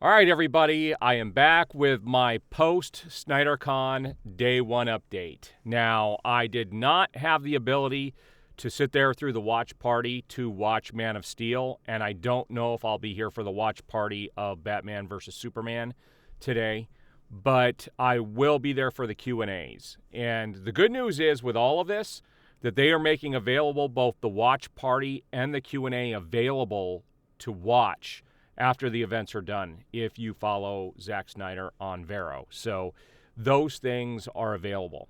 All right, everybody, I am back with my post-SnyderCon Day 1 update. Now, I did not have the ability to sit there through the watch party to watch Man of Steel, and I don't know if I'll be here for the watch party of Batman versus Superman today, but I will be there for the Q&As. And the good news is, with all of this, that they are making available both the watch party and the Q&A available to watch after the events are done if you follow Zack Snyder on Vero. So those things are available.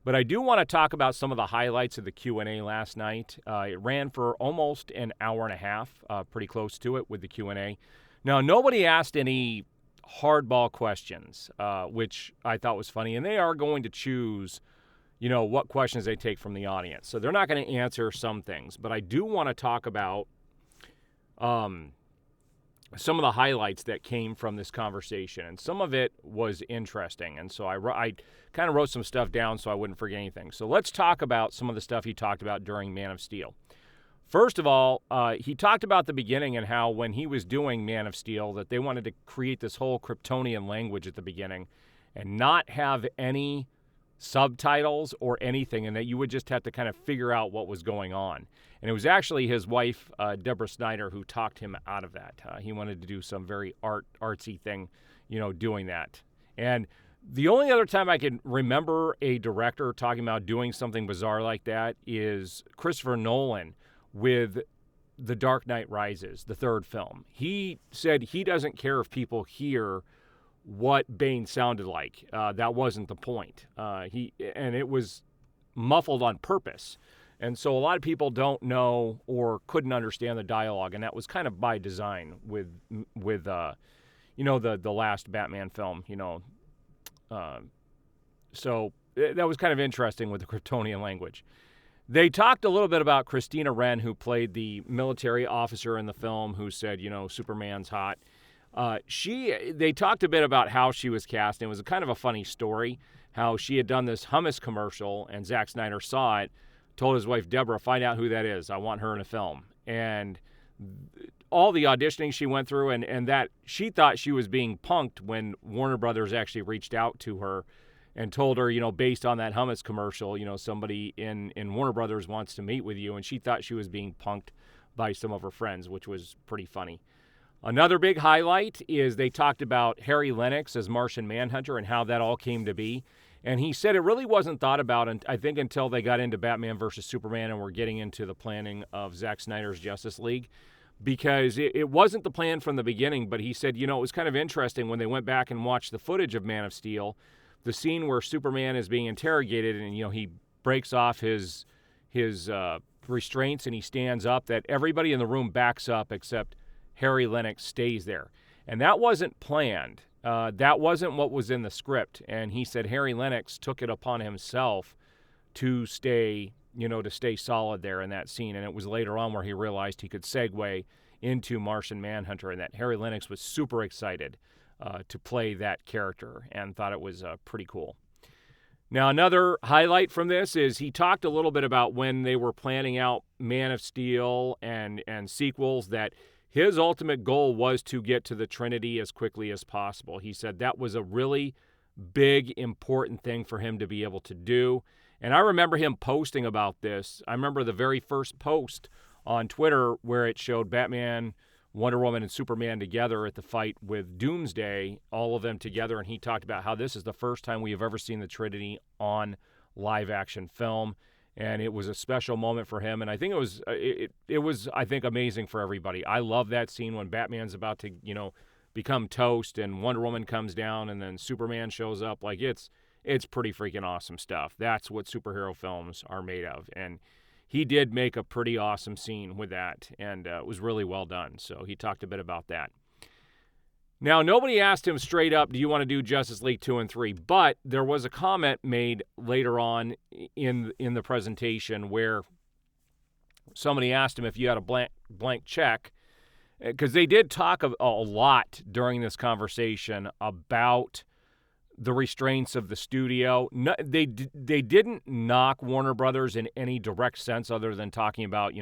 But I do want to talk about some of the highlights of the Q&A last night. It ran for almost an hour and a half, pretty close to it with the Q&A. Now, nobody asked any hardball questions, which I thought was funny. And they are going to choose, what questions they take from the audience. So they're not going to answer some things. But I do want to talk about some of the highlights that came from this conversation, and some of it was interesting. And so I kind of wrote some stuff down so I wouldn't forget anything. So let's talk about some of the stuff he talked about during Man of Steel. First of all, he talked about the beginning and how when he was doing Man of Steel that they wanted to create this whole Kryptonian language at the beginning and not have any subtitles or anything, and that you would just have to kind of figure out what was going on. And it was actually his wife, Deborah Snyder, who talked him out of that. He wanted to do some very artsy thing, doing that. And the only other time I can remember a director talking about doing something bizarre like that is Christopher Nolan with The Dark Knight Rises, the third film. He said he doesn't care if people hear what Bane sounded like. That wasn't the point. And it was muffled on purpose. And so a lot of people don't know or couldn't understand the dialogue, and that was kind of by design with the last Batman film, So that was kind of interesting with the Kryptonian language. They talked a little bit about Christina Wren, who played the military officer in the film, who said, Superman's hot. They talked a bit about how she was cast, and it was a kind of a funny story, how she had done this hummus commercial, and Zack Snyder saw it, told his wife, Deborah, find out who that is. I want her in a film. And all the auditioning she went through, and that she thought she was being punked when Warner Brothers actually reached out to her and told her, based on that hummus commercial, somebody in Warner Brothers wants to meet with you. And she thought she was being punked by some of her friends, which was pretty funny. Another big highlight is they talked about Harry Lennox as Martian Manhunter and how that all came to be. And he said it really wasn't thought about, I think, until they got into Batman versus Superman and were getting into the planning of Zack Snyder's Justice League, because it wasn't the plan from the beginning. But he said, it was kind of interesting when they went back and watched the footage of Man of Steel, the scene where Superman is being interrogated and, he breaks off his restraints and he stands up, that everybody in the room backs up except Harry Lennox stays there. And that wasn't planned. That wasn't what was in the script. And he said Harry Lennox took it upon himself to stay solid there in that scene. And it was later on where he realized he could segue into Martian Manhunter, and that Harry Lennox was super excited to play that character and thought it was pretty cool. Now, another highlight from this is he talked a little bit about when they were planning out Man of Steel and sequels, that his ultimate goal was to get to the Trinity as quickly as possible. He said that was a really big, important thing for him to be able to do. And I remember him posting about this. I remember the very first post on Twitter where it showed Batman, Wonder Woman, and Superman together at the fight with Doomsday, all of them together. And he talked about how this is the first time we have ever seen the Trinity on live-action film. And it was a special moment for him, and I think it was I think amazing for everybody. I love that scene when Batman's about to become toast, and Wonder Woman comes down, and then Superman shows up. Like it's pretty freaking awesome stuff. That's what superhero films are made of, and he did make a pretty awesome scene with that, and it was really well done. So he talked a bit about that. Now, nobody asked him straight up, do you want to do Justice League 2 and 3? But there was a comment made later on in the presentation where somebody asked him if you had a blank check, because they did talk a lot during this conversation about the restraints of the studio. No, they didn't knock Warner Brothers in any direct sense other than talking about,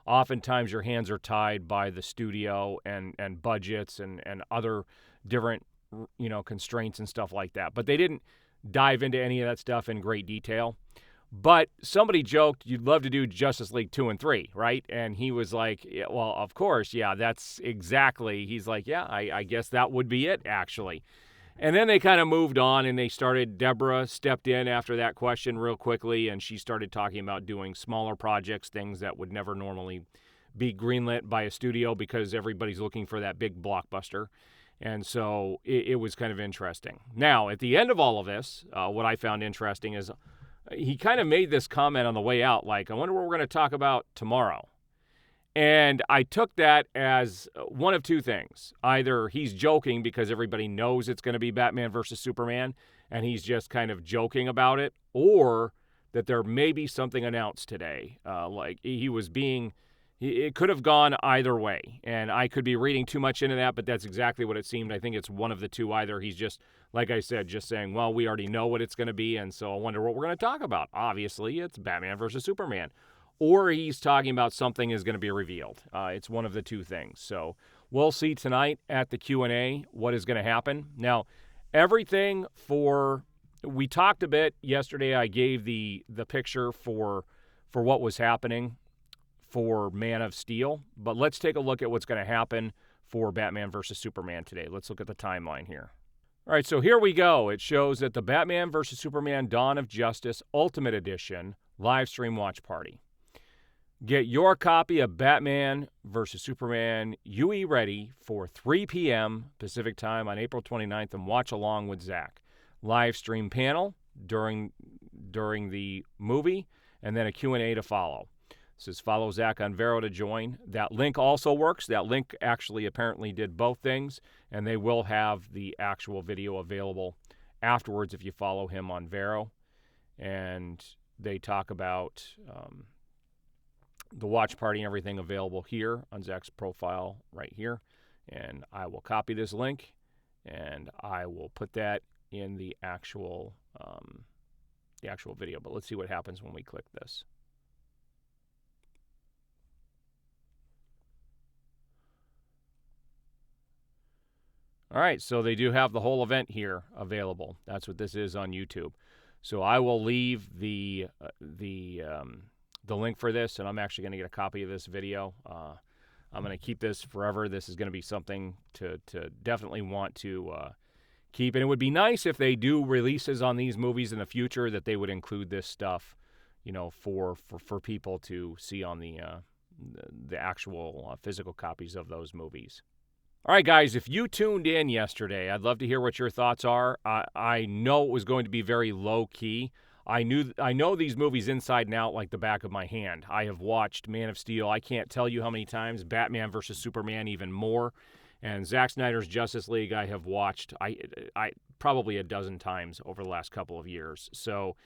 oftentimes your hands are tied by the studio and budgets and other different, constraints and stuff like that. But they didn't dive into any of that stuff in great detail. But somebody joked, you'd love to do Justice League 2 and 3, right? And he was like, yeah, well, of course, yeah, that's exactly. He's like, yeah, I guess that would be it, actually. And then they kind of moved on, and Deborah stepped in after that question real quickly, and she started talking about doing smaller projects, things that would never normally be greenlit by a studio because everybody's looking for that big blockbuster. And so it was kind of interesting. Now, at the end of all of this, what I found interesting is he kind of made this comment on the way out, like, I wonder what we're going to talk about tomorrow. And I took that as one of two things. Either he's joking because everybody knows it's going to be Batman versus Superman, and he's just kind of joking about it, or that there may be something announced today. Like he was being, it could have gone either way, and I could be reading too much into that, but that's exactly what it seemed. I think it's one of the two. Either he's just, like I said, just saying, well, we already know what it's going to be, and so I wonder what we're going to talk about. Obviously, it's Batman versus Superman. Or he's talking about something is going to be revealed. It's one of the two things. So we'll see tonight at the Q&A what is going to happen. Now, everything we talked a bit yesterday. I gave the picture for what was happening for Man of Steel. But let's take a look at what's going to happen for Batman versus Superman today. Let's look at the timeline here. All right, so here we go. It shows that the Batman versus Superman Dawn of Justice Ultimate Edition live stream watch party. Get your copy of Batman vs. Superman UE ready for 3 p.m. Pacific time on April 29th and watch along with Zach. Live stream panel during the movie and then a Q&A to follow. It says follow Zach on Vero to join. That link also works. That link actually apparently did both things, and they will have the actual video available afterwards if you follow him on Vero. And they talk about the watch party and everything available here on Zach's profile right here. And I will copy this link and I will put that in the actual video. But let's see what happens when we click this. All right, so they do have the whole event here available. That's what this is on YouTube. So I will leave the link for this, and I'm actually going to get a copy of this video. I'm going to keep this forever. This is going to be something to definitely want to keep. And it would be nice if they do releases on these movies in the future that they would include this stuff, for people to see on the actual physical copies of those movies. All right, guys, if you tuned in yesterday, I'd love to hear what your thoughts are. I know it was going to be very low-key. I know these movies inside and out like the back of my hand. I have watched Man of Steel, I can't tell you how many times, Batman versus Superman even more, and Zack Snyder's Justice League I have watched I probably a dozen times over the last couple of years. So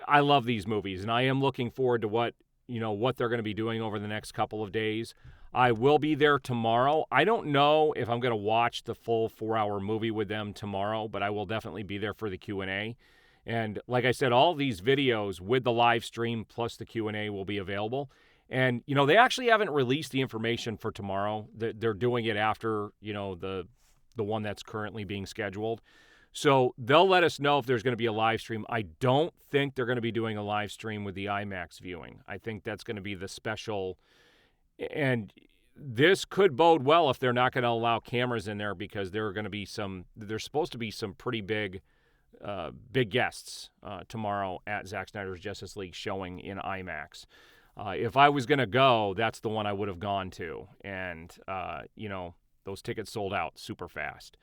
I love these movies, and I am looking forward to what they're going to be doing over the next couple of days. I will be there tomorrow. I don't know if I'm going to watch the full 4-hour movie with them tomorrow, but I will definitely be there for the Q&A. And like I said, all these videos with the live stream plus the Q&A will be available. And, they actually haven't released the information for tomorrow. They're doing it after, the one that's currently being scheduled. So they'll let us know if there's going to be a live stream. I don't think they're going to be doing a live stream with the IMAX viewing. I think that's going to be the special. And this could bode well if they're not going to allow cameras in there, because there's supposed to be some pretty big guests tomorrow at Zack Snyder's Justice League showing in IMAX. If I was going to go, that's the one I would have gone to. And, those tickets sold out super fast.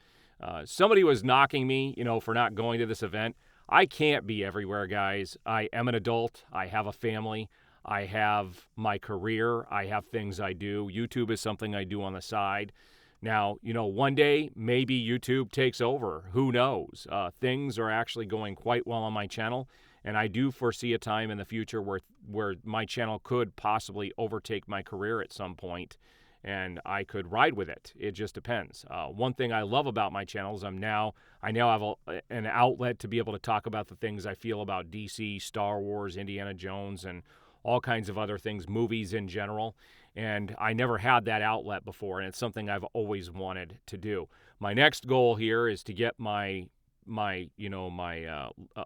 Somebody was knocking me, for not going to this event. I can't be everywhere, guys. I am an adult. I have a family. I have my career. I have things I do. YouTube is something I do on the side. Now, one day, maybe YouTube takes over. Who knows? Things are actually going quite well on my channel, and I do foresee a time in the future where my channel could possibly overtake my career at some point, and I could ride with it. It just depends. One thing I love about my channel is I now have an outlet to be able to talk about the things I feel about DC, Star Wars, Indiana Jones, and all kinds of other things, movies in general. And I never had that outlet before, and it's something I've always wanted to do. My next goal here is to get a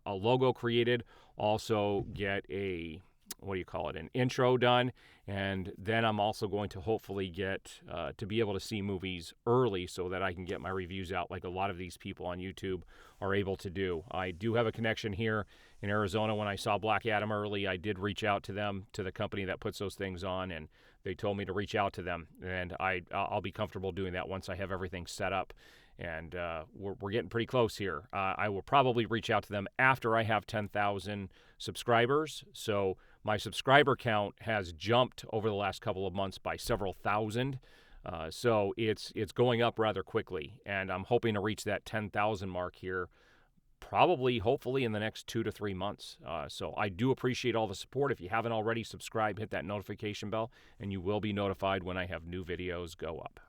logo created, also get an intro done, and then I'm also going to hopefully get to be able to see movies early so that I can get my reviews out like a lot of these people on YouTube are able to do. I do have a connection here in Arizona. When I saw Black Adam early, I did reach out to them, to the company that puts those things on, and they told me to reach out to them, and I'll be comfortable doing that once I have everything set up. And we're getting pretty close here. I will probably reach out to them after I have 10,000 subscribers. So my subscriber count has jumped over the last couple of months by several thousand. So it's going up rather quickly, and I'm hoping to reach that 10,000 mark here hopefully in the next 2 to 3 months. So I do appreciate all the support. If you haven't already subscribed, hit that notification bell, and you will be notified when I have new videos go up.